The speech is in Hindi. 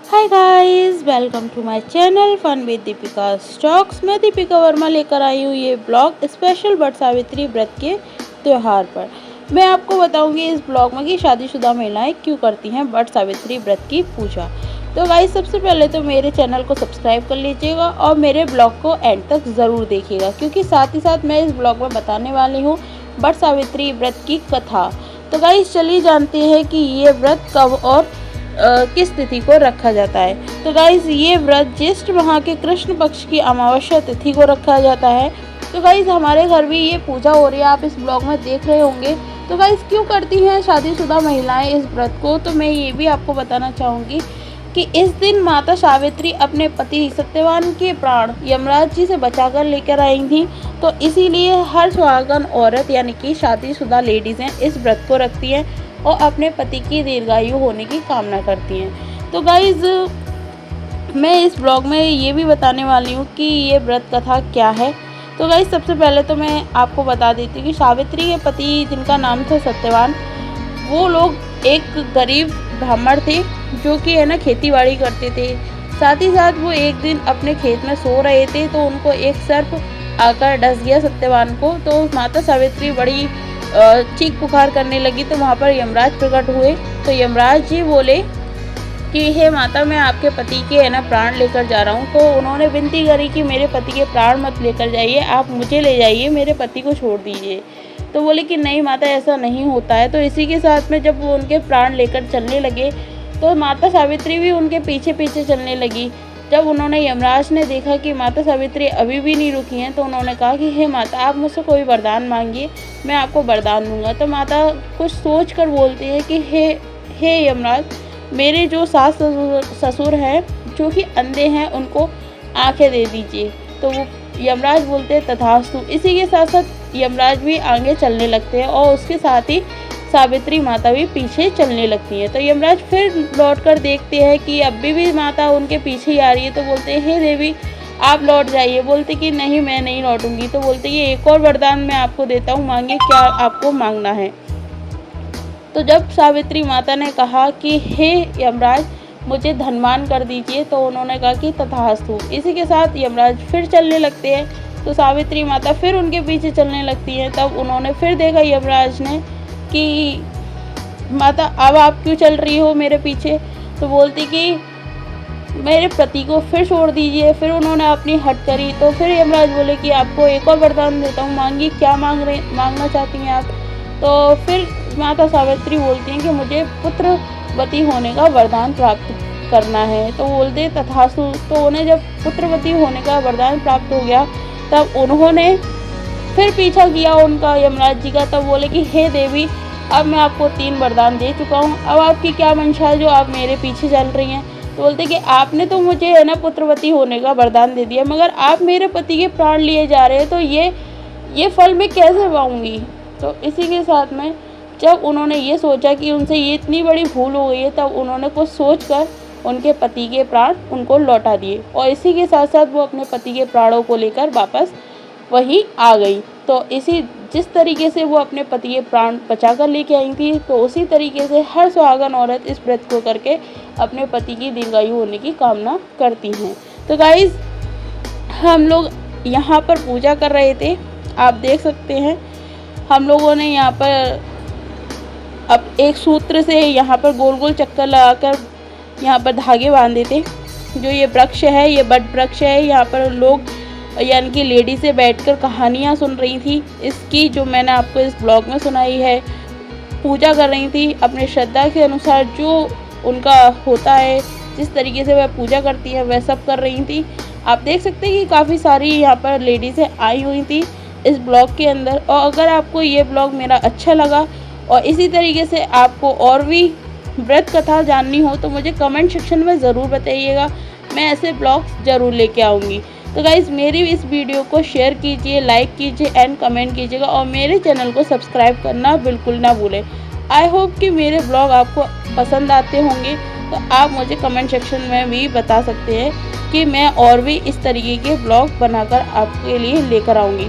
Hi guys, welcome to my channel fun with Deepika stocks. मैं दीपिका वर्मा लेकर आई हूँ ये ब्लॉग स्पेशल वट सावित्री व्रत के त्यौहार पर। मैं आपको बताऊंगी इस ब्लॉग में कि शादीशुदा महिलाएं क्यों करती हैं वट सावित्री व्रत की पूजा। तो गाइस, सबसे पहले तो मेरे चैनल को सब्सक्राइब कर लीजिएगा और मेरे ब्लॉग को एंड तक ज़रूर देखिएगा, क्योंकि साथ ही साथ मैं इस ब्लॉग में बताने वाली हूँ वट सावित्री व्रत की कथा। तो गाइस, चलिए जानते हैं कि ये व्रत कब और किस तिथि को रखा जाता है। तो गाइज, ये व्रत ज्येष्ठ माह के कृष्ण पक्ष की अमावस्या तिथि को रखा जाता है। तो गाइज, हमारे घर भी ये पूजा हो रही है, आप इस ब्लॉग में देख रहे होंगे। तो गाइज, क्यों करती हैं शादीशुदा महिलाएं इस व्रत को, तो मैं ये भी आपको बताना चाहूँगी कि इस दिन माता सावित्री अपने पति सत्यवान के प्राण यमराज जी से बचाकर लेकर आई थी। तो इसीलिए हर सुहागन औरत यानी कि शादीशुदा लेडीज़ें इस व्रत को रखती हैं और अपने पति की दीर्घायु होने की कामना करती हैं। तो गाइज़, मैं इस ब्लॉग में ये भी बताने वाली हूँ कि ये व्रत कथा क्या है। तो गाइज़, सबसे पहले तो मैं आपको बता देती हूँ कि सावित्री के पति, जिनका नाम था सत्यवान, वो लोग एक गरीब ब्राह्मण थे जो कि है ना खेती बाड़ी करते थे। साथ ही साथ वो एक दिन अपने खेत में सो रहे थे तो उनको एक सर्प आकर डस गया सत्यवान को। तो माता सावित्री बड़ी चीख पुकार करने लगी। तो वहाँ पर यमराज प्रकट हुए। तो यमराज जी बोले कि हे माता, मैं आपके पति के है ना प्राण लेकर जा रहा हूँ। तो उन्होंने विनती करी कि मेरे पति के प्राण मत लेकर जाइए, आप मुझे ले जाइए, मेरे पति को छोड़ दीजिए। तो बोले कि नहीं माता, ऐसा नहीं होता है। तो इसी के साथ में जब वो उनके प्राण लेकर चलने लगे तो माता सावित्री भी उनके पीछे पीछे चलने लगी। जब उन्होंने यमराज ने देखा कि माता सावित्री अभी भी नहीं रुकी हैं, तो उन्होंने कहा कि हे माता, आप मुझसे कोई वरदान मांगिए, मैं आपको वरदान दूंगा। तो माता कुछ सोच कर बोलती है कि हे यमराज, मेरे जो सास ससुर हैं जो कि अंधे हैं, उनको आंखें दे दीजिए। तो वो यमराज बोलते हैं तथास्तु। इसी के साथ साथ यमराज भी आगे चलने लगते हैं और उसके साथ ही सावित्री माता भी पीछे चलने लगती हैं। तो यमराज फिर लौट कर देखते हैं कि अभी भी माता उनके पीछे ही आ रही है। तो बोलते हैं हे देवी, आप लौट जाइए। बोलते कि नहीं, मैं नहीं लौटूंगी। तो बोलते ये एक और वरदान मैं आपको देता हूँ, मांगिए, क्या आपको मांगना है। तो जब सावित्री माता ने कहा कि हे यमराज, मुझे धनवान कर दीजिए, तो उन्होंने कहा कि तथास्तु। इसी के साथ यमराज फिर चलने लगते हैं। तो सावित्री माता फिर उनके पीछे चलने लगती हैं। तब उन्होंने फिर देखा यमराज ने कि माता, अब आप क्यों चल रही हो मेरे पीछे। तो बोलती कि मेरे पति को फिर छोड़ दीजिए। फिर उन्होंने अपनी हट करी। तो फिर यमराज बोले कि आपको एक और वरदान देता हूँ, मांगिए, क्या मांगना चाहती हैं आप। तो फिर माता सावित्री बोलती हैं कि मुझे पुत्रवती होने का वरदान प्राप्त करना है। तो बोलते तथास्तु। तो उन्हें जब पुत्रवती होने का वरदान प्राप्त हो गया, तब उन्होंने फिर पीछा किया उनका यमराज जी का। तब बोले कि हे देवी, अब मैं आपको 3 वरदान दे चुका हूँ, अब आपकी क्या मंशा है जो आप मेरे पीछे चल रही हैं। तो बोलते कि आपने तो मुझे है ना पुत्रवती होने का वरदान दे दिया, मगर आप मेरे पति के प्राण लिए जा रहे हैं, तो ये फल मैं कैसे पाऊँगी। तो इसी के साथ में जब उन्होंने ये सोचा कि उनसे ये इतनी बड़ी भूल हो गई है, तब उन्होंने कुछ सोच कर उनके पति के प्राण उनको लौटा दिए। और इसी के साथ साथ वो अपने पति के प्राणों को लेकर वापस वहीं आ गई। तो जिस तरीके से वो अपने पति के प्राण बचा कर लेके आई थी, तो उसी तरीके से हर सुहागन औरत इस व्रत को करके अपने पति की दीर्घायु होने की कामना करती हैं। तो गाइज़, हम लोग यहाँ पर पूजा कर रहे थे, आप देख सकते हैं। हम लोगों ने यहाँ पर अब एक सूत्र से यहाँ पर गोल गोल चक्कर लगाकर यहाँ पर धागे बांधे थे। जो ये वृक्ष है, ये बट वृक्ष है। यहाँ पर लोग यानी कि लेडी से बैठकर कहानियाँ सुन रही थी इसकी, जो मैंने आपको इस ब्लॉग में सुनाई है। पूजा कर रही थी अपने श्रद्धा के अनुसार, जो उनका होता है, जिस तरीके से वह पूजा करती है वह सब कर रही थी। आप देख सकते हैं कि काफ़ी सारी यहाँ पर लेडीज़ें आई हुई थी इस ब्लॉग के अंदर। और अगर आपको ये ब्लॉग मेरा अच्छा लगा और इसी तरीके से आपको और भी व्रत कथा जाननी हो, तो मुझे कमेंट सेक्शन में ज़रूर बताइएगा, मैं ऐसे ब्लॉग्स ज़रूर लेके आऊँगी। तो गाइज़, मेरी इस वीडियो को शेयर कीजिए, लाइक कीजिए एंड कमेंट कीजिएगा और मेरे चैनल को सब्सक्राइब करना बिल्कुल ना भूलें। आई होप कि मेरे ब्लॉग आपको पसंद आते होंगे। तो आप मुझे कमेंट सेक्शन में भी बता सकते हैं कि मैं और भी इस तरीके के ब्लॉग बनाकर आपके लिए लेकर आऊँगी।